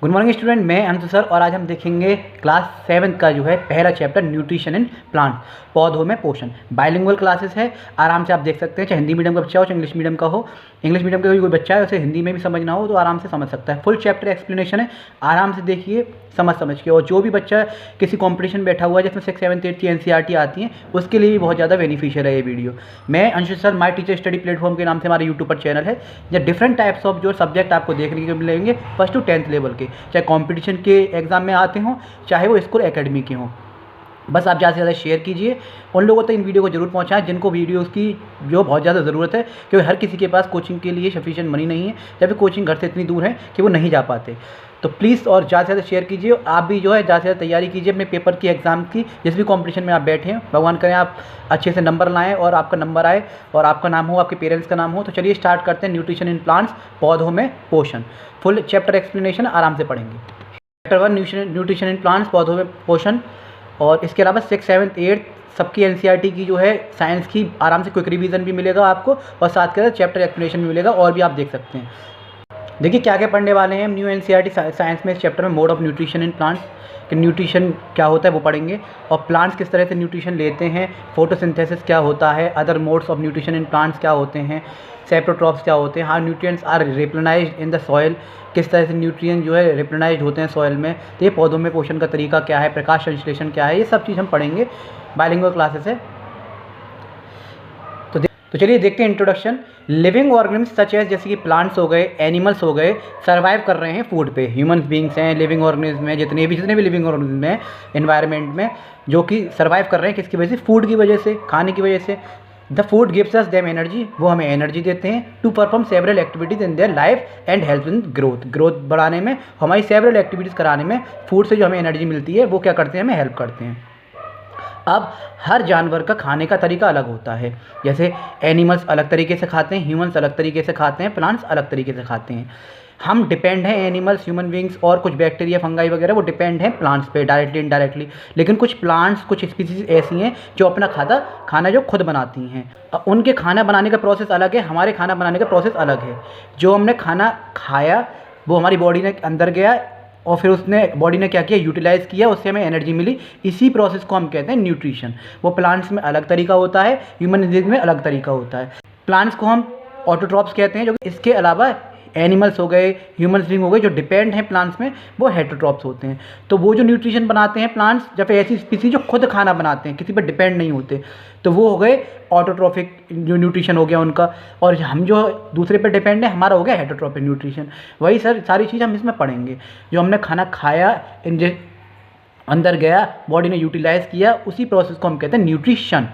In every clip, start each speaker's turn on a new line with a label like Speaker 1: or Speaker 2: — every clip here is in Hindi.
Speaker 1: गुड मॉर्निंग स्टूडेंट, मैं अंशु सर और आज हम देखेंगे क्लास 7 का जो है पहला चैप्टर न्यूट्रिशन इन प्लांट, पौधों में पोषण। बाइलिंगुअल क्लासेस है, आराम से आप देख सकते हैं, चाहे हिंदी मीडियम का बच्चा हो चाहे इंग्लिश मीडियम का हो। इंग्लिश मीडियम का कोई बच्चा है उसे हिंदी में भी समझना हो तो आराम से समझ सकता है। फुल चैप्टर एक्सप्लेनेशन है, आराम से देखिए समझ के। और जो भी बच्चा किसी कंपटीशन बैठा हुआ है जिसमें 6th 7th 8th की NCERT आती हैं उसके लिए भी बहुत ज़्यादा बेनिफिशियल है ये वीडियो। मैं Anshu sir my teacher study platform के नाम से हमारे यूट्यूब पर चैनल है, या डिफरेंट टाइप्स ऑफ जो सब्जेक्ट आपको देखने को मिलेंगे 1st to 10th लेवल के, चाहे कंपटीशन के एग्जाम में आते हों चाहे वो स्कूल एकेडमी के हों। बस आप ज़्यादा से ज़्यादा शेयर कीजिए, उन लोगों तक इन वीडियो को जरूर पहुंचाएं जिनको वीडियोस की जो बहुत ज़्यादा ज़रूरत है, क्योंकि हर किसी के पास कोचिंग के लिए सफिशिएंट मनी नहीं है, या फिर कोचिंग घर से इतनी दूर है कि वो नहीं जा पाते। तो प्लीज़ और ज़्यादा से ज़्यादा शेयर कीजिए। आप भी जो है ज़्यादा से ज़्यादा तैयारी कीजिए अपने पेपर की, एग्ज़ाम की, जिस भी कॉम्पिटिशन में आप बैठे हैं। भगवान करें आप अच्छे से नंबर लाएँ और आपका नंबर आए और आपका नाम हो, आपके पेरेंट्स का नाम हो। तो चलिए स्टार्ट करते हैं न्यूट्रिशन इन प्लांट्स, पौधों में पोषण। फुल चैप्टर एक्सप्लेनेशन आराम से पढ़ेंगे। चैप्टर 1 न्यूट्रिशन इन प्लांट्स, पौधों में पोषण। और इसके अलावा 6th 7th 8th सबकी NCERT की जो है साइंस की आराम से क्विक रिवीजन भी मिलेगा आपको, और साथ के साथ चैप्टर एक्सप्लेनेशन भी मिलेगा, और भी आप देख सकते हैं। देखिए क्या क्या पढ़ने वाले हैं न्यू NCERT साइंस में। इस चैप्टर में mode of nutrition in plants, कि न्यूट्रिशन क्या होता है वो पढ़ेंगे, और प्लांट्स किस तरह से न्यूट्रिशन लेते हैं, फोटोसिंथेसिस क्या होता है, other modes of nutrition in plants क्या होते हैं, सेप्रोट्रॉप्स क्या होते हैं, how nutrients are replenished in the soil, किस तरह से न्यूट्रिएंट जो है रिप्लेनाइज्ड होते हैं सॉइल में। तो ये पौधों में पोषण का तरीका क्या है, प्रकाश संश्लेषण क्या है, ये सब चीज़ हम पढ़ेंगे। बाइलिंगुअल क्लासेस है। तो चलिए देखते हैं introduction. Living organisms such as, जैसे कि प्लांट्स हो गए, एनिमल्स हो गए, सर्वाइव कर रहे हैं फूड पे। ह्यूमन बींग्स हैं, लिविंग ऑर्गेनिज्म हैं, जितने भी लिविंग ऑर्गेनिज्म हैं एनवायरनमेंट में, जो कि सर्वाइव कर रहे हैं किसकी वजह से, फूड की वजह से, खाने की वजह से। The food gives us them energy, वो हमें एनर्जी देते हैं, to perform several activities in their life and help in growth बढ़ाने में, हमारी सेवरल एक्टिविटीज़ कराने में फूड से जो हमें एनर्जी मिलती है वो क्या करते हैं, हमें हेल्प करते हैं। अब हर जानवर का खाने का तरीका अलग होता है, जैसे एनिमल्स अलग तरीके से खाते हैं, ह्यूमंस अलग तरीके से खाते हैं, प्लांट्स अलग तरीके से खाते हैं। हम डिपेंड हैं, एनिमल्स, ह्यूमन बींग्स और कुछ बैक्टीरिया, फंगाई वगैरह, वो डिपेंड हैं प्लांट्स पे डायरेक्टली इनडायरेक्टली। लेकिन कुछ प्लांट्स, कुछ स्पीसीज ऐसी हैं जो अपना खाना जो खुद बनाती हैं। उनके खाना बनाने का प्रोसेस अलग है, हमारे खाना बनाने का प्रोसेस अलग है। जो हमने खाना खाया वो हमारी बॉडी ने अंदर गया, और फिर उसने बॉडी ने क्या किया, यूटिलाइज़ किया, उससे हमें एनर्जी मिली। इसी प्रोसेस को हम कहते हैं न्यूट्रिशन। वो प्लांट्स में अलग तरीका होता है, ह्यूमन बींग में अलग तरीका होता है। प्लांट्स को हम ऑटोट्रॉप्स कहते हैं, जो इसके अलावा एनिमल्स हो गए, ह्यूमन्स बींग हो गए, जो डिपेंड हैं प्लांट्स में, वो हेटरोट्रॉप्स होते हैं। तो वो जो न्यूट्रिशन बनाते हैं प्लांट्स, या फिर ऐसी स्पीसीज जो खुद खाना बनाते हैं, किसी पर डिपेंड नहीं होते, तो वो हो गए ऑटोट्रॉफिक जो न्यूट्रिशन हो गया उनका। और हम जो दूसरे पे डिपेंड है, हमारा हो गया हेटरोट्रॉफिक न्यूट्रिशन। वही सर सारी चीज़ हम इसमें पढ़ेंगे। जो हमने खाना खाया, अंदर गया, बॉडी ने यूटिलाइज़ किया, उसी प्रोसेस को हम कहते हैं न्यूट्रिशन।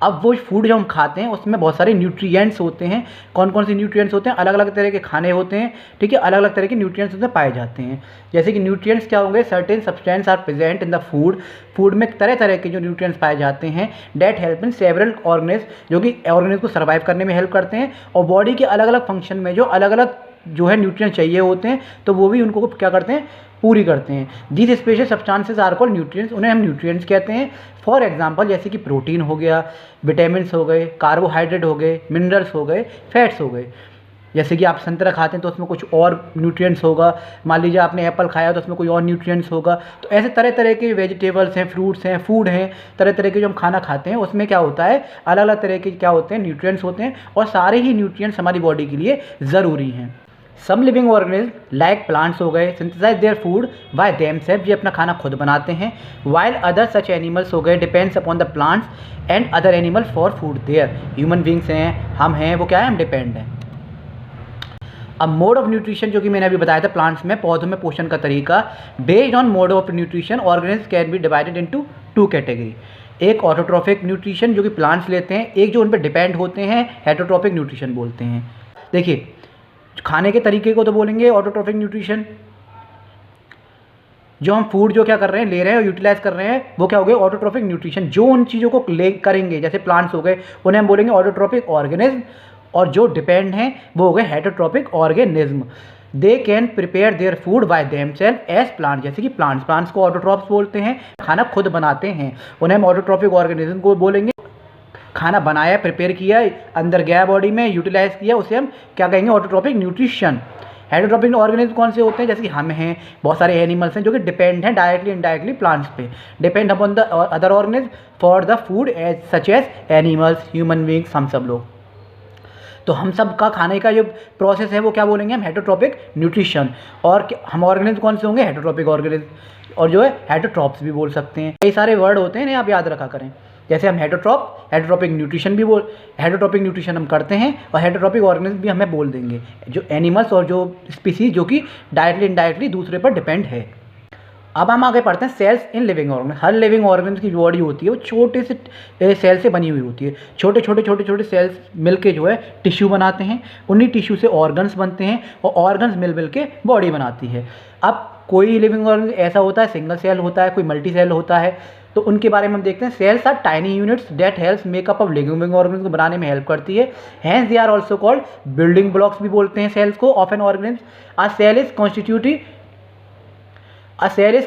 Speaker 1: अब वो फूड जो हम खाते हैं उसमें बहुत सारे न्यूट्रिएंट्स होते हैं। कौन कौन से न्यूट्रिएंट्स होते हैं, अलग अलग तरह के खाने होते हैं, ठीक है, अलग अलग तरह के न्यूट्रिएंट्स उसमें पाए जाते हैं। जैसे कि न्यूट्रिएंट्स क्या होंगे, certain substance are present in the food में तरह तरह के जो न्यूट्रिएंट्स पाए जाते हैं, that help in several organism, जो कि ऑर्गेनिज्म को सर्वाइव करने में हेल्प करते हैं, और बॉडी के अलग अलग फंक्शन में जो अलग अलग जो है न्यूट्रिएंट्स चाहिए होते हैं, तो वो भी उनको क्या करते हैं, पूरी करते हैं। These special substances are called nutrients, उन्हें हम न्यूट्रिएंट्स कहते हैं। फॉर एग्जांपल जैसे कि प्रोटीन हो गया, विटामिन्स हो गए, कार्बोहाइड्रेट हो गए, मिनरल्स हो गए, फैट्स हो गए। जैसे कि आप संतरा खाते हैं तो उसमें कुछ और न्यूट्रिएंट्स होगा, मान लीजिए आपने एप्पल खाया तो उसमें कोई और न्यूट्रिएंट्स होगा। तो ऐसे तरह तरह के वेजिटेबल्स हैं, फ्रूट्स हैं, फूड हैं, तरह तरह के जो हम खाना खाते हैं उसमें क्या होता है, अलग अलग तरह के क्या होते हैं, न्यूट्रिएंट्स होते हैं, और सारे ही न्यूट्रिएंट्स हमारी बॉडी के लिए ज़रूरी हैं। Some living organism like plants हो गए synthesise their food by themselves, ये अपना खाना खुद बनाते हैं। वाइल अदर सच एनिमल्स हो गए depends upon the plants and other animal for food their. Human beings हैं, हम हैं, वो क्या है, हम डिपेंड हैं। अब मोड ऑफ न्यूट्रिशन, जो कि मैंने अभी बताया था प्लांट्स में, पौधों में पोषण का तरीका। Based on mode of nutrition organism can be divided into 2 category. एक ऑटोट्रॉफिक न्यूट्रिशन जो कि प्लांट्स लेते हैं, एक जो उन पर डिपेंड होते हैं, हेटरोट्रॉफिक न्यूट्रिशन बोलते हैं। देखिए खाने के तरीके को तो बोलेंगे ऑटोट्रॉफिक न्यूट्रिशन, जो हम फूड जो क्या कर रहे हैं, ले रहे हैं और यूटिलाइज कर रहे हैं, वो क्या हो गए, ऑटोट्रॉफिक न्यूट्रिशन। जो उन चीज़ों को ले करेंगे, जैसे प्लांट्स हो गए, उन्हें हम बोलेंगे ऑटोट्रॉफिक ऑर्गेनिज्म, और जो डिपेंड हैं वो हो गए heterotrophic organism. They can prepare their food by themselves as plant, जैसे कि प्लांट्स को ऑटोट्रॉप्स बोलते हैं, खाना खुद बनाते हैं, उन्हें हम ऑटोट्रॉफिक ऑर्गेनिज्म को बोलेंगे। खाना बनाया, प्रिपेयर किया, अंदर गया बॉडी में, यूटिलाइज किया, उसे हम क्या कहेंगे, ऑटोट्रॉफिक न्यूट्रिशन। हेटरोट्रॉपिक ऑर्गेनिज्म कौन से होते हैं, जैसे कि हम हैं, बहुत सारे एनिमल्स हैं जो कि डिपेंड हैं डायरेक्टली इनडायरेक्टली प्लांट्स पे, depend upon the other organism for the food as such as animals, human beings, हम सब लोग। तो हम सब का खाने का जो प्रोसेस है वो क्या बोलेंगे हम, हेटरोट्रॉपिक न्यूट्रिशन। और हम ऑर्गेनिज्म कौन से होंगे, हेटरोट्रॉपिक ऑर्गेनिज्म, और जो है हेटरोट्रॉप्स भी बोल सकते हैं। कई सारे वर्ड होते हैं ना, आप याद रखा करें। जैसे हम हेटरोट्रॉपिक न्यूट्रिशन भी हेटरोट्रॉपिक न्यूट्रिशन हम करते हैं, और हेटरोट्रॉपिक ऑर्गेनिज्म भी हमें बोल देंगे, जो एनिमल्स और जो स्पीसीज जो कि डायरेक्टली इनडायरेक्टली दूसरे पर डिपेंड है। अब हम आगे पढ़ते हैं सेल्स इन लिविंग ऑर्गेनिज्म। हर लिविंग ऑर्गेनिज्म की बॉडी होती है वो छोटे से सेल से बनी हुई होती है। छोटे छोटे सेल्स मिलके जो है टिश्यू बनाते हैं, उन्हीं टिश्यू से ऑर्गन्स बनते हैं, और ऑर्गन्स मिल के बॉडी बनाती है। अब कोई लिविंग ऑर्गेनिज्म ऐसा होता है सिंगल सेल होता है, कोई मल्टी सेल होता है, तो उनके बारे में हम देखते हैं। Cells are tiny units that helps make up of living organism को बनाने में हेल्प करती है। Hence they are also called building blocks भी बोलते हैं सेल्स को of an organism. A cell is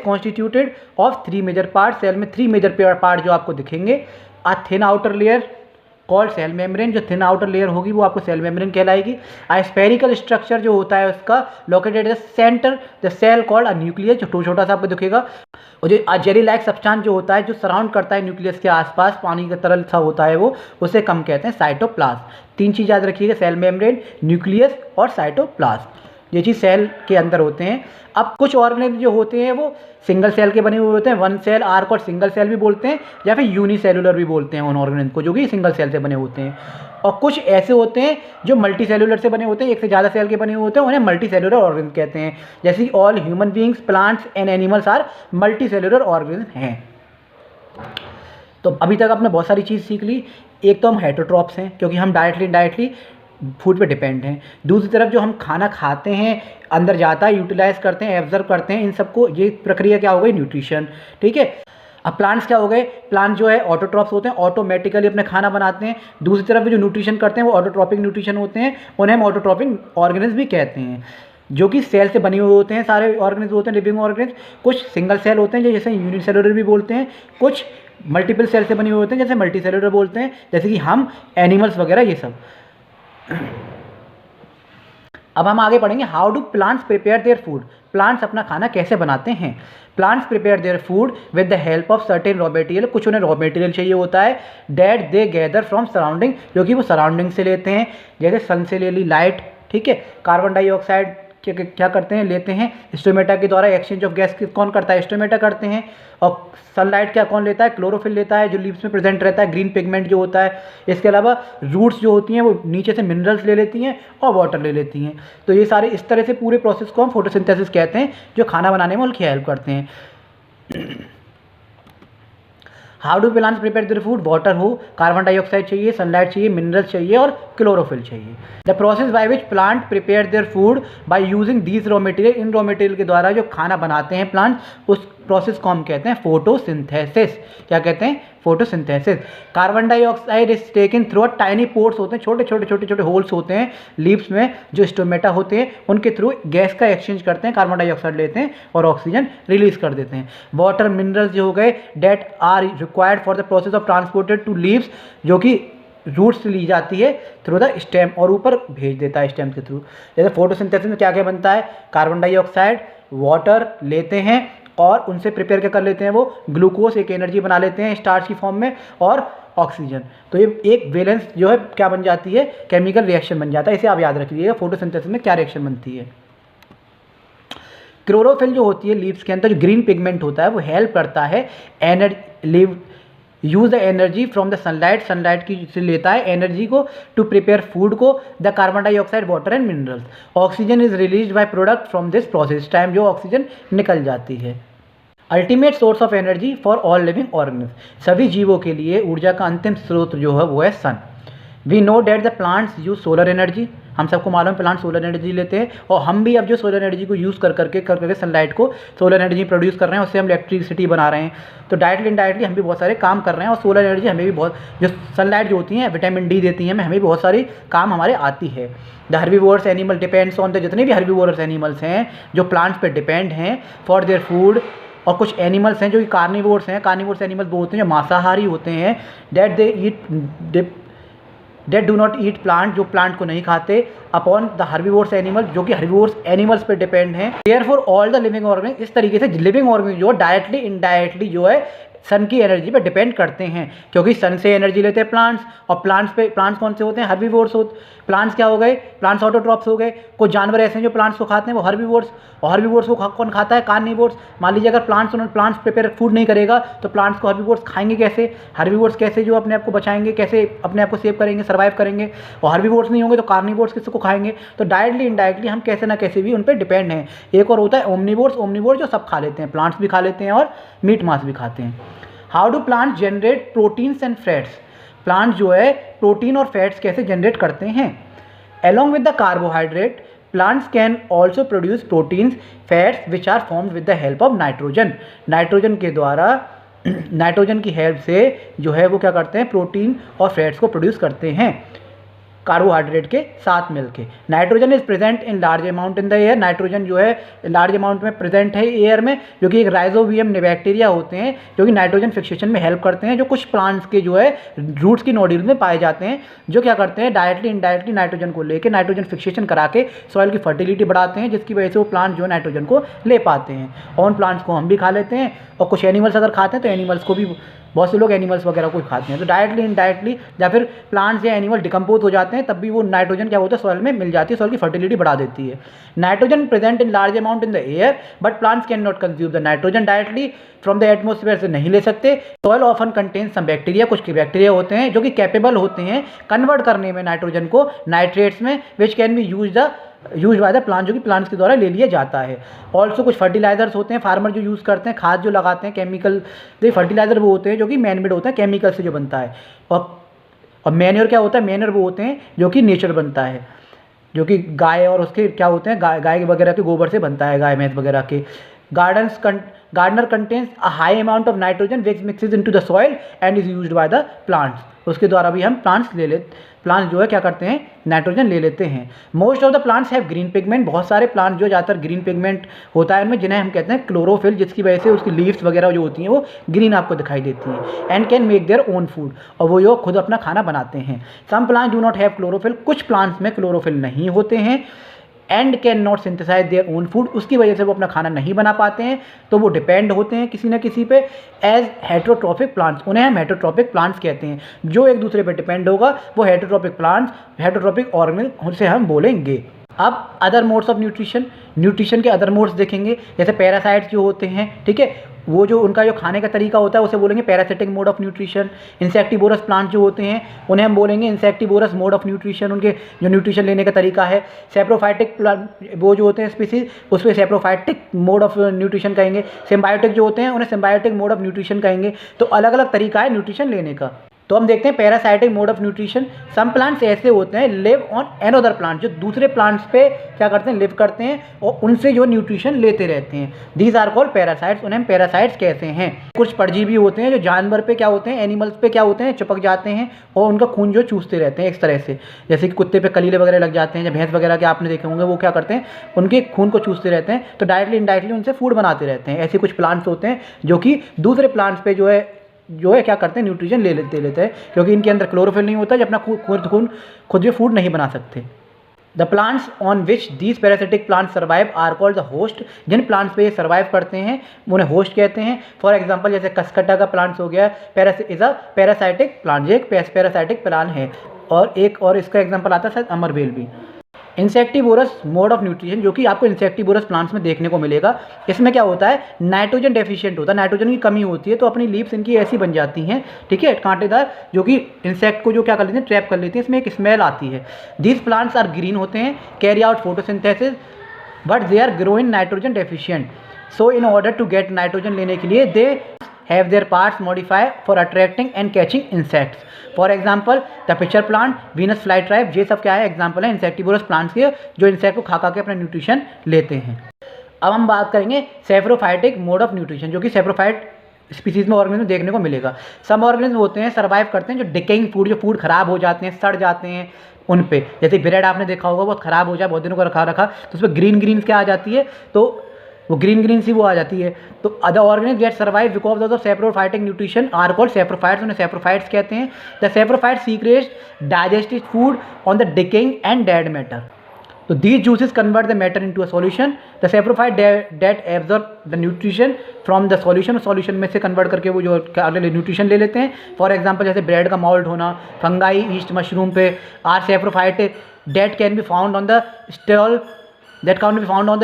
Speaker 1: constituted of 3 major part. सेल में 3 मेजर पार्ट जो आपको दिखेंगे। A thin outer layer called cell membrane, जो थिन आउटर लेयर होगी वो आपको सेल मेम्ब्रेन कहलाएगी। आ स्फेरिकल स्ट्रक्चर जो होता है उसका located centre the cell called a nucleus, जो छोटा सा आपको दिखेगा। और जो जेली लाइक सब्सटेंस जो होता है जो सराउंड करता है न्यूक्लियस के आसपास, पानी का तरल सा होता है वो, उसे कम कहते हैं साइटोप्लाज्म। 3 चीज़ याद रखिएगा, सेल मेम्ब्रेन, न्यूक्लियस और साइटोप्लाज्म, ये चीज़ सेल के अंदर होते हैं। अब कुछ ऑर्गेनिज्म जो होते हैं वो सिंगल सेल के बने हुए होते हैं, वन सेल आर्क और सिंगल सेल भी बोलते हैं, या फिर यूनिसेलुलर भी बोलते हैं उन ऑर्गेनिज्म को जो कि सिंगल सेल से बने होते हैं। और कुछ ऐसे होते हैं जो मल्टी सेलुलर से बने होते हैं, एक से ज़्यादा सेल के बने हुए होते हैं, उन्हें मल्टी सेलुलर ऑर्गेनिज्म कहते हैं। जैसे कि all human beings, plants and animals are multi cellular organism हैं। तो अभी तक आपने बहुत सारी चीज़ सीख ली। एक तो हम हेटरोट्रॉप्स हैं क्योंकि हम डायरेक्टली इनडायरेक्टली फूड पे डिपेंड हैं। दूसरी तरफ जो हम खाना खाते हैं अंदर जाता है, यूटिलाइज करते हैं, एब्जर्व करते हैं, इन सबको ये प्रक्रिया क्या हो गई, न्यूट्रिशन। ठीक है। अब प्लांट्स क्या हो गए, प्लांट जो है ऑटोट्रॉप्स होते हैं, ऑटोमेटिकली अपने खाना बनाते हैं। दूसरी तरफ जो न्यूट्रिशन करते हैं वो ऑटोट्रॉपिक न्यूट्रिशन होते हैं, उन्हें हम ऑटोट्रॉपिक ऑर्गेनिज्म भी कहते हैं, जो कि सेल से बने हुए होते हैं। सारे ऑर्गेनिज्म होते हैं लिविंग ऑर्गेनिज्म। कुछ सिंगल सेल होते हैं जैसे यूनिसेलुलर भी बोलते हैं, कुछ मल्टीपल सेल से बने हुए होते हैं जैसे मल्टी सेलुलर बोलते हैं, जैसे कि हम, एनिमल्स वगैरह ये सब। अब हम आगे पढ़ेंगे how do plants prepare their food. Plants अपना खाना कैसे बनाते हैं। Plants prepare their food with the help of certain raw material. कुछ उन्हें रॉ मटेरियल चाहिए होता है that they gather from surrounding, जो कि वो सराउंडिंग से लेते हैं। जैसे सन से ले ली लाइट, ठीक है। कार्बन डाइऑक्साइड क्या करते हैं, लेते हैं स्टोमेटा के द्वारा। एक्सचेंज ऑफ गैस कौन करता है, स्टोमेटा करते हैं। और सनलाइट क्या कौन लेता है, क्लोरोफिल लेता है जो लीव्स में प्रेजेंट रहता है, ग्रीन पिगमेंट जो होता है। इसके अलावा रूट्स जो होती हैं वो नीचे से मिनरल्स ले लेती हैं और वाटर ले लेती हैं। तो ये सारे इस तरह से पूरे प्रोसेस को हम फोटोसिंथेसिस कहते हैं, जो खाना बनाने में उनकी हेल्प करते हैं। How do plants prepare their food. Water हो, कार्बन डाइऑक्साइड चाहिए, सनलाइट चाहिए, मिनरल्स चाहिए और क्लोरोफिल चाहिए। The process by which plant prepare their food by using these raw material. In raw material के द्वारा जो खाना बनाते हैं प्लांट, उस प्रोसेस को हम कहते हैं फोटोसिंथेसिस। क्या कहते हैं, photosynthesis. Carbon dioxide is taken through a tiny pores होते हैं, छोटे छोटे होल्स होते हैं लीव्स में जो स्टोमेटा होते हैं, उनके थ्रू गैस का एक्सचेंज करते हैं, कार्बन डाइऑक्साइड लेते हैं और ऑक्सीजन रिलीज कर देते हैं। वाटर मिनरल्स जो हो गए that are required for the process of transported to leaves, जो कि रूट्स से ली जाती है थ्रू द स्टेम और ऊपर भेज देता है स्टेम के थ्रू। जैसे फोटोसिंथेसिस में क्या क्या बनता है, कार्बन डाइऑक्साइड, वाटर लेते हैं और उनसे प्रिपेयर क्या कर लेते हैं, वो ग्लूकोज एक एनर्जी बना लेते हैं स्टार्च की फॉर्म में, और ऑक्सीजन। तो ये एक वैलेंस जो है क्या बन जाती है, केमिकल रिएक्शन बन जाता है। इसे आप याद रखिएगा फोटोसिंथेसिस में क्या रिएक्शन बनती है। क्लोरोफिल जो होती है लीव्स के अंदर, जो ग्रीन पिगमेंट होता है, वो हेल्प करता है leave use the energy from the sunlight. Sunlight की से लेता है एनर्जी को टू प्रिपेयर फूड को, the carbon dioxide, water and minerals. Oxygen is release by product from this process. Time जो ऑक्सीजन निकल जाती है। Ultimate source of energy for all living organism. सभी जीवों के लिए ऊर्जा का अंतिम स्रोत जो है वो है sun. We know that the plants use solar energy. हम सबको मालूम है प्लांट सोलर एनर्जी लेते हैं, और हम भी अब जो सोलर एनर्जी को यूज़ कर करके सनलाइट को सोलर एनर्जी प्रोड्यूस कर रहे हैं, उससे हम इलेक्ट्रिसिटी बना रहे हैं। तो डायरेक्टली इनडायरेक्टली हम भी बहुत सारे काम कर रहे हैं, और सोलर एनर्जी हमें भी बहुत, जो सनलाइट जो होती है विटामिन डी देती हैं हमें भी बहुत सारी काम हमारे आती है। The herbivorous animal depends on the, जितने भी हर्बीवोरस एनिमल्स हैं जो प्लांट्स पर डिपेंड हैं फॉर देयर फूड। और कुछ एनिमल्स हैं जो कि कार्निवोर्स हैं। कार्निवोर्स एनिमल्स वो होते हैं जो मांसाहारी होते हैं, that they eat that do not eat plant, जो प्लांट को नहीं खाते, अपॉन द हर्बीवोर्स एनिमल, जो कि हर्बीवोर्स एनिमल्स पे डिपेंड हैं। Therefore all the living organism, इस तरीके से लिविंग ऑर्गेनिज्म जो डायरेक्टली इनडायरेक्टली जो है सन की एनर्जी पे डिपेंड करते हैं, क्योंकि सन से एनर्जी लेते हैं प्लांट्स, और प्लांट्स कौन से होते हैं? हर्बीवोर्स होते। प्लांट्स क्या हो गए? प्लांट्स ऑटोट्रॉप्स हो गए। कुछ जानवर ऐसे हैं जो प्लांट्स को खाते हैं, वो हर्बीवोर्स, और हर्बीवोर्स को कौन खाता है? कार्निवोर्स। मान लीजिए अगर प्लांट्स प्रिपेयर फूड नहीं करेगा तो प्लांट्स को हर्बीवोर्स खाएंगे कैसे? हर्बीवोर्स कैसे जो अपने आप को बचाएंगे, कैसे अपने आप को सेव करेंगे, सर्वाइव करेंगे? और हर्बीवोर्स नहीं होंगे तो कार्निवोर्स किसको खाएंगे? तो डायरेक्टली इनडायरेक्टली हम कैसे ना कैसे भी उन पर डिपेंड हैं। एक और होता है ओमनीवोर्स जो सब खा लेते हैं, प्लांट्स भी खा लेते हैं और मीट मांस भी खाते हैं। How do plant generate proteins and fats? Plant जो है प्रोटीन और फैट्स कैसे जनरेट करते हैं? Along with the carbohydrate, plants can also produce proteins, fats which are formed with the help of nitrogen. Nitrogen के द्वारा नाइट्रोजन की हेल्प से जो है वो क्या करते हैं? प्रोटीन और फैट्स को प्रोड्यूस करते हैं कार्बोहाइड्रेट के साथ मिलके। Nitrogen is present in large amount in the air, nitrogen जो है लार्ज अमाउंट में प्रेजेंट है एयर में, जो कि एक राइजोबियम बैक्टीरिया होते हैं जो कि नाइट्रोजन फिक्सेशन में हेल्प करते हैं, जो कुछ प्लांट्स के जो है रूट्स की नोड्यूल में पाए जाते हैं, जो क्या करते हैं? डायरेक्टली इनडायरेक्टली नाइट्रोजन को लेकर नाइट्रोजन फिक्सेशन करा के सॉइल की फर्टिलिटी बढ़ाते हैं, जिसकी वजह से वो प्लांट जो है नाइट्रोजन को ले पाते हैं। और उन प्लांट्स को हम भी खा लेते हैं, और कुछ एनिमल्स अगर खाते हैं तो एनिमल्स को भी, बहुत से लोग एनिमल्स वगैरह को खाते हैं। तो डायरेक्टली इनडायरेक्टली या फिर प्लांट्स या एनिमल डिकम्पोज हो जाते हैं, तब भी वो नाइट्रोजन क्या होता है? सॉइल में मिल जाती है, सॉइल की फर्टिलिटी बढ़ा देती है। Nitrogen present in large amount in the air, but plants cannot consume the nitrogen directly from the atmosphere, से नहीं ले सकते। Soil often contain some bacteria, कुछ बैक्टीरिया होते हैं जो कि कैपेबल होते हैं कन्वर्ट करने में नाइट्रोजन को नाइट्रेट्स में, which can be use by the plant, जो कि प्लांट्स के द्वारा ले लिया जाता है। ऑल्सो कुछ फर्टिलाइजर्स होते हैं फार्मर जो यूज़ करते हैं, खाद जो लगाते हैं, केमिकल, तो फर्टिलाइजर वो होते हैं जो कि मैनमेड होता है, केमिकल से जो बनता है। और मैन्योर क्या होता है? मैन्योर वो होते हैं जो कि नेचर बनता है, जो कि गाय और उसके क्या होते हैं? गाय वगैरह के गोबर से बनता है, गाय भैंस वगैरह के। Gardener contains a high amount of nitrogen which mixes into the soil and is used by the plants. उसके द्वारा भी हम प्लांट्स जो है क्या करते हैं? नाइट्रोजन ले लेते हैं। Most of the plants have green pigment, बहुत सारे प्लांट जो ज़्यादातर ग्रीन पिगमेंट होता है उनमें, जिन्हें हम कहते हैं क्लोरोफिल, जिसकी वजह से उसकी लीव्स वगैरह जो होती हैं वो ग्रीन आपको दिखाई देती हैं। And can make their own food, और वो जो खुद अपना खाना बनाते हैं। Some plants do not have chlorophyll, कुछ प्लांट्स में क्लोरोफिल नहीं होते हैं। And cannot synthesise their own food, उसकी वजह से वो अपना खाना नहीं बना पाते हैं, तो वो डिपेंड होते हैं किसी न किसी पे। एज हेटरोट्रॉपिक प्लांट्स, उन्हें हम हेटरोट्रॉपिक प्लांट्स कहते हैं। जो एक दूसरे पे डिपेंड होगा वो हेटरोट्रॉपिक ऑर्गेनिज्म से हम बोलेंगे। अब अदर मोड्स ऑफ न्यूट्रिशन के अदर मोड्स देखेंगे, जैसे पैरासाइट्स जो होते हैं, ठीक है, वो जो उनका जो खाने का तरीका होता है उसे बोलेंगे parasitic mode of nutrition. Insectivorous plant जो होते हैं उन्हें हम बोलेंगे इंसेक्टिवोरस मोड ऑफ न्यूट्रिशन, उनके जो न्यूट्रिशन लेने का तरीका है। सेप्रोफाइटिक प्लांट वो जो होते हैं स्पीसीज, उस पर सेप्रोफाइटिक मोड ऑफ न्यूट्रिशन कहेंगे। सिम्बायोटिक जो होते हैं उन्हें सिम्बायोटिक मोड ऑफ न्यूट्रिशन कहेंगे। तो अलग अलग तरीका है न्यूट्रिशन लेने का। तो हम देखते हैं parasitic mode of nutrition. Some plants ऐसे होते हैं लिव ऑन एनअदर प्लांट, जो दूसरे प्लांट्स पे क्या करते हैं? लिव करते हैं और उनसे जो न्यूट्रिशन लेते रहते हैं। दीज आर कॉल्ड पैरासाइट्स, उन्हें हम पैरासाइट्स कहते हैं। कुछ परजीवी होते हैं जो जानवर पे क्या होते हैं? एनिमल्स पे क्या होते हैं? चिपक जाते हैं और उनका खून जो चूसते रहते हैं, इस तरह से, जैसे कि कुत्ते पे कलीले वगैरह लग जाते हैं, या भैंस वगैरह के आपने देखे होंगे, वो क्या करते हैं? उनके खून को चूसते रहते हैं, तो डायरेक्टली इनडायरेक्टली उनसे फूड बनाते रहते हैं। ऐसे कुछ प्लांट्स होते हैं जो कि दूसरे प्लांट्स पे जो है क्या करते हैं? न्यूट्रिशन ले लेते हैं, क्योंकि इनके अंदर क्लोरोफिल नहीं होता, जो अपना खुद जो फूड नहीं बना सकते। The plants on which these parasitic plants survive are called the host, जिन प्लांट्स पे ये सर्वाइव करते हैं उन्हें होस्ट कहते हैं। फॉर एग्जाम्पल जैसे कसकटा का प्लांट्स हो गया, इज अ पैरासाइटिक प्लांट, एक पैरासाइटिक प्लांट है। और इसका एग्जाम्पल आता है शायद अमरवेल भी। इंसेक्टिवोरस मोड ऑफ न्यूट्रिशन, जो कि आपको इंसेक्टिवोरस प्लांट्स में देखने को मिलेगा, इसमें क्या होता है? नाइट्रोजन डेफिशिएंट होता है, नाइट्रोजन की कमी होती है, तो अपनी लीव्स इनकी ऐसी बन जाती हैं, ठीक है, कांटेदार, जो कि इंसेक्ट को जो क्या कर लेते हैं? ट्रैप कर लेते हैं। इसमें एक स्मेल आती है। दीज प्लांट्स आर ग्रीन होते हैं, carry out photosynthesis, but they are grow in nitrogen deficient. So in order to get nitrogen लेने के लिए दे have their parts modified for attracting and catching insects. For example, the pitcher plant, Venus flytrap, ये सब क्या है? एग्जाम्पल है इंसेक्टिवोरस प्लांट्स के, जो इंसेक्ट को खा के अपना न्यूट्रिशन लेते हैं। अब हम बात करेंगे सेप्रोफाइटिक मोड ऑफ न्यूट्रिशन, जो कि सेप्रोफाइट स्पीसीज में ऑर्गेनिज्म देखने को मिलेगा। सब ऑर्गेनिज्म होते हैं सर्वाइव करते हैं जो डिकेइंग फूड, जो फूड खराब हो जाते हैं, सड़ जाते हैं उन पे, जैसे ब्रेड आपने देखा होगा बहुत ख़राब हो जाए, बहुत दिनों को रखा तो उसमें ग्रीन क्या आ जाती है? तो वो ग्रीन सी वो आ जाती है। तो other organism that survive because of the saprophytic nutrition are called saprophytes, उन्हें सैप्रोफाइट्स कहते हैं। The saprophytes secrete digestive food on the decaying and dead matter. तो these juices convert the matter into a solution. The saprophyte that absorb the nutrition from the solution, solution में से कन्वर्ट करके वो जो न्यूट्रिशन ले लेते हैं। फॉर एग्जांपल जैसे ब्रेड का मॉल्ट होना, फंगाई ईस्ट मशरूम पे are saprophyte that can be found on the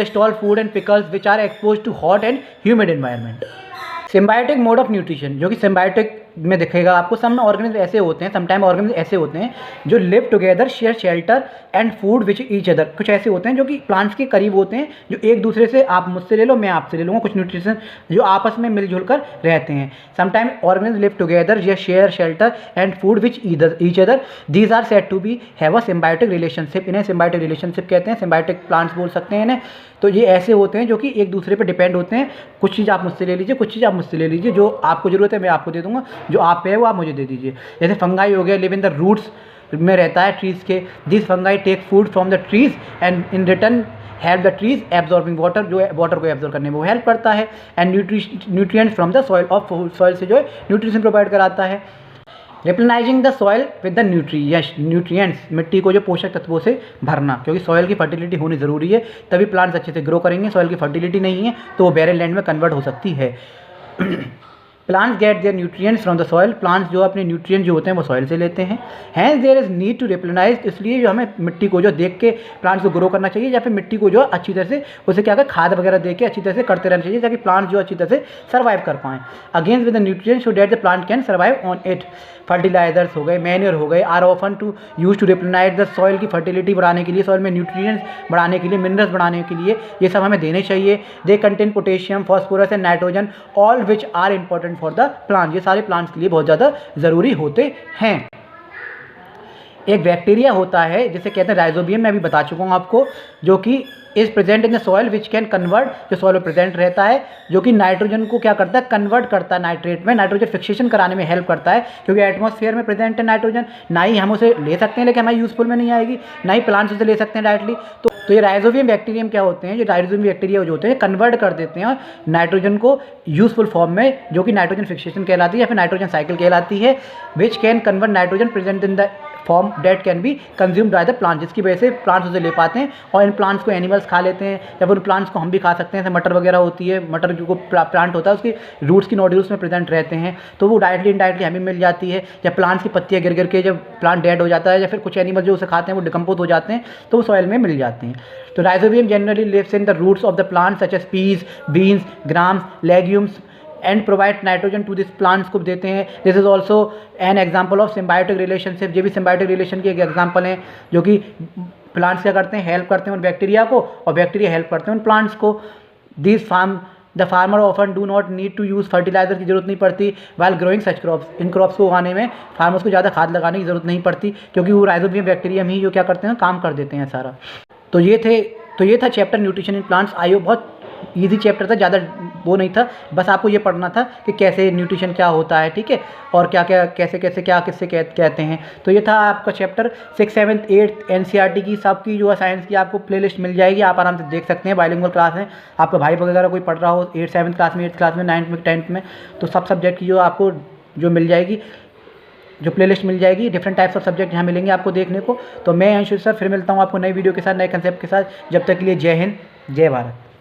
Speaker 1: stall food and pickles which are exposed to hot and humid environment. Symbiotic mode of nutrition, जो कि सिम्बायोटिक में दिखेगा आपको। सम ऑर्गेनिज्म ऐसे होते हैं, समटाइम ऑर्गेनिज्म ऐसे होते हैं जो live together, share shelter and food which each other. कुछ ऐसे होते हैं जो कि प्लांट्स के करीब होते हैं, जो एक दूसरे से, आप मुझसे ले लो मैं आपसे ले लूँगा, कुछ न्यूट्रिशन जो आपस में मिलजुल कर रहते हैं। समटाइम ऑर्गेनिज्म लिव टुगेदर, या share shelter and food which each other, these are said to be have a symbiotic relationship. इन्हें सिम्बायोटिक रिलेशनशिप कहते हैं, सिम्बायोटिक प्लांट्स बोल सकते हैं इन्हें। तो ये ऐसे होते हैं जो कि एक दूसरे पर डिपेंड होते हैं। कुछ चीज़ आप मुझसे ले लीजिए, कुछ चीज़ आप मुझसे ले लीजिए, जो आपको ज़रूरत है मैं आपको दे दूँगा, जो आप पे है वो आप मुझे दे दीजिए। जैसे फंगाई हो गया, लिव इन द रूट्स में रहता है ट्रीज़ के। This fungi take food from the trees and in return help the trees absorbing water, जो वाटर को एब्जॉर्ब करने में वो हेल्प करता है। And nutrients from the soil, of soil से जो है न्यूट्रिशन प्रोवाइड कराता है। Replenishing the soil with the nutrients, मिट्टी को जो पोषक तत्वों से भरना, क्योंकि सॉइल की फर्टिलिटी होनी ज़रूरी है, तभी प्लांट्स अच्छे से ग्रो करेंगे। सॉइल की फर्टिलिटी नहीं है तो वो बैरन लैंड में कन्वर्ट हो सकती है। Plants get their nutrients from the soil, plants जो अपने न्यूट्रिएंट जो होते हैं वो सॉइल से लेते हैं। Hence there is need to replenish, इसलिए जो हमें मिट्टी को जो देख के प्लांट्स को ग्रो करना चाहिए, या फिर मिट्टी को जो अच्छी तरह से उसे क्या कर खाद वगैरह दे के अच्छी तरह से करते रहना चाहिए, ताकि प्लांट्स जो अच्छी तरह से सर्वाइव कर पाएँ against with the nutrients so that the plant can survive on it. Fertilizers हो गए, मैन्योर हो गए, are often to use to replenish the soil की फर्टिलिटी बढ़ाने के लिए, सॉइल में न्यूट्रिएंट्स बढ़ाने के लिए, मिनरल्स बढ़ाने के लिए ये सब हमें देने चाहिए। They contain potassium, phosphorus and nitrogen, all which are important for the plant. ये सारे प्लांट्स के लिए बहुत ज़्यादा ज़रूरी होते हैं। एक बैक्टीरिया होता है जिसे कहते हैं राइजोबियम, मैं अभी बता चुका हूँ आपको, जो कि is present in the soil which can convert, जो सॉइल में प्रेजेंट रहता है, जो कि नाइट्रोजन को क्या करता है, कन्वर्ट करता है नाइट्रेट में, नाइट्रोजन फिक्सेशन कराने में हेल्प करता है, क्योंकि एटमॉस्फेयर में प्रेजेंट है नाइट्रोजन। ना ही हम उसे ले सकते हैं लेकिन हमारी यूजफुल में नहीं आएगी, ना ही प्लांट्स उसे ले सकते हैं डायरेक्टली। तो ये राइजोबियम बैक्टीरियम क्या होते हैं, जो राइजोबियम बैक्टीरिया जो होते हैं कन्वर्ट कर देते हैं नाइट्रोजन को यूजफुल फॉर्म में, जो कि नाइट्रोजन फिक्सेशन कहलाती है या फिर नाइट्रोजन साइकिल कहलाती है, which can convert nitrogen present in the form date can be consumed by the plant, जिसकी वजह से प्लांट्स उसे ले पाते हैं और इन प्लांट्स को एनिमल्स खा लेते हैं, या फिर प्लांट्स को हम भी खा सकते हैं। जैसे मटर वगैरह होती है, मटर जो प्लांट होता है उसकी रूट्स की नोड्यूल्स में प्रेजेंट रहते हैं, तो वो डायरेक्टली इनडायरेक्टली हमें मिल जाती है। या प्लांट्स की पत्तियाँ गिर के जब प्लांट डेड हो जाता है, या फिर कुछ एनिमल जो उसे खाते हैं वो डिकम्पोज हो जाते हैं, तो वो सॉइल में मिल जाते हैं। तो rhizobium generally lives in the roots of the plant such as peas, beans, grams, legumes and provide nitrogen to this, plants को देते हैं। This is also an example of symbiotic relationship, ये भी सिम्बायोटिक रिलेशन की एक एग्जाम्पल हैं, जो कि प्लांट्स क्या करते हैं, हेल्प करते हैं उन बैक्टीरिया को और बैक्टीरिया हेल्प करते हैं उन प्लांट्स को। This the farmer often do not need to use fertiliser की जरूरत नहीं पड़ती वाइल ग्रोइंग सच क्रॉप्स, इन क्रॉप्स को उगाने में फार्मर्स को ज़्यादा खाद लगाने की जरूरत नहीं पड़ती, क्योंकि वो राइजोबियम बैक्टीरियम ही जो क्या करते हैं काम कर देते हैं सारा। तो ये था चैप्टर न्यूट्रिशन इन प्लांट्स। आयो बहुत ईजी चैप्टर था, ज़्यादा वो नहीं था, बस आपको ये पढ़ना था कि कैसे न्यूट्रिशन क्या होता है, ठीक है, और क्या क्या कैसे कैसे क्या किससे कहते हैं। तो ये था आपका चैप्टर 6, 7, 8 एनसीईआरटी की सबकी जो है साइंस की आपको प्लेलिस्ट मिल जाएगी, आप आराम से देख सकते हैं। बाइलिंगुअल क्लास है, आपका भाई वगैरह कोई पढ़ रहा हो 8, 7 क्लास में, 8th क्लास में, 9th में, 10th में, तो सब सब्जेक्ट की जो आपको जो मिल जाएगी, जो प्लेलिस्ट मिल जाएगी, डिफरेंट टाइप्स ऑफ सब्जेक्ट यहाँ मिलेंगे आपको देखने को। तो मैं अंशु सर फिर मिलता हूँ आपको नई वीडियो के साथ, नए कंसेप्ट के साथ। जब तक के लिए जय हिंद, जय भारत।